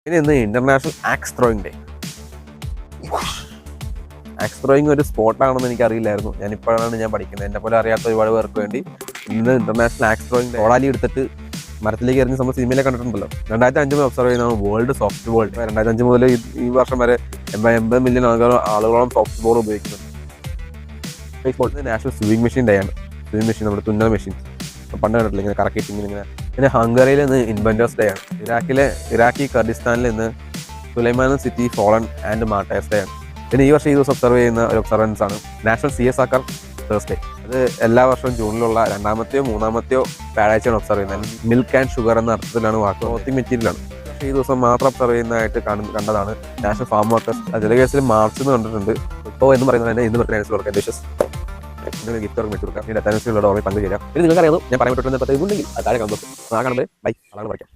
പിന്നെ ഇന്ന് international axe throwing day. Axe throwing ഒരു സ്പോർട്ടാണെന്ന് എനിക്കറിയില്ലായിരുന്നു. ഞാൻ പഠിക്കുന്നത്. എന്നെ പോലെ അറിയാത്ത ഒരുപാട് പേർക്ക് വേണ്ടി ഇന്ന് ഇന്റർനാഷണൽ ആക്സ് ത്രോയിങ് ഡേ. കോടാലി എടുത്തിട്ട് മരത്തിലേക്ക് എറിഞ്ഞ് നമ്മൾ സിനിമയിലെ കണ്ടിട്ടുണ്ടല്ലോ. 2005 ഒബ്സർവ് ചെയ്യുന്നതാണ് വേൾഡ് സോഫ്റ്റ് ബോൾ. 2005 മുതൽ ഈ വർഷം വരെ 80 മില്യൺ ആളുകളോളം സോഫ്റ്റ് ബോൾ ഉപയോഗിക്കുന്നുണ്ട്. Baseball national swimming machine day ആണ്. സ്വിമ്മിംഗ് മെഷീൻ, നമ്മുടെ തുന്നൽ മെഷീൻ പണ്ട് കണ്ടിട്ടില്ല, ഇങ്ങനെ കറക്കിയിട്ട് ഇങ്ങനെ. പിന്നെ ഹംഗറിയിൽ ഇന്ന് ഇൻവെന്റേഴ്സ് ഡേ ആണ്. ഇറാഖി കർഡിസ്ഥാനിൽ ഇന്ന് Sulaiman city fallen and martyrs day ആണ്. പിന്നെ ഈ വർഷം ഈ ദിവസം ഒബ്സർവ് ചെയ്യുന്ന ഒരു ഒബ്സർവൻസ് ആണ് നാഷണൽ CSR തേഴ്സ്ഡേ. അത് എല്ലാ വർഷവും ജൂണിലുള്ള 2ാമത്തെയോ 3ാമത്തെയോ വ്യാഴാഴ്ചയാണ് ഒബ്സർവ് ചെയ്യുന്നത്. മിൽക്ക് ആൻഡ് ഷുഗർ എന്ന അർത്ഥത്തിലാണ് വാക്ക്. ക്ലോത്തിങ് മെറ്റീരിയലാണ്. പക്ഷേ ഈ ദിവസം മാത്രം ഒബ്സർവ് ചെയ്യുന്നതായിട്ട് കണ്ടതാണ് നാഷണൽ ഫാം വർക്കേഴ്സ്. ചില കേസിൽ മാർച്ച് എന്ന് കണ്ടിട്ടുണ്ട്. ഇപ്പോൾ എന്ന് പറയുന്നത് തന്നെ ഇന്ന് ബർത്ത്ഡേ കൊടുക്കാം. ambitious ഗിഫ്റ്റ് ഓർമ്മ കൊടുക്കാം. ഈ ഡെറ്റാനസിലുള്ള ഓർമ്മ പങ്കുചേരാം. ഇനി നിങ്ങൾക്കറിയാമോ ഞാൻ പറയാൻ പറ്റുന്ന ഉണ്ടെങ്കിൽ അത് താഴെ കാണുമ്പോൾ ബൈ അതാണ് പറയാം.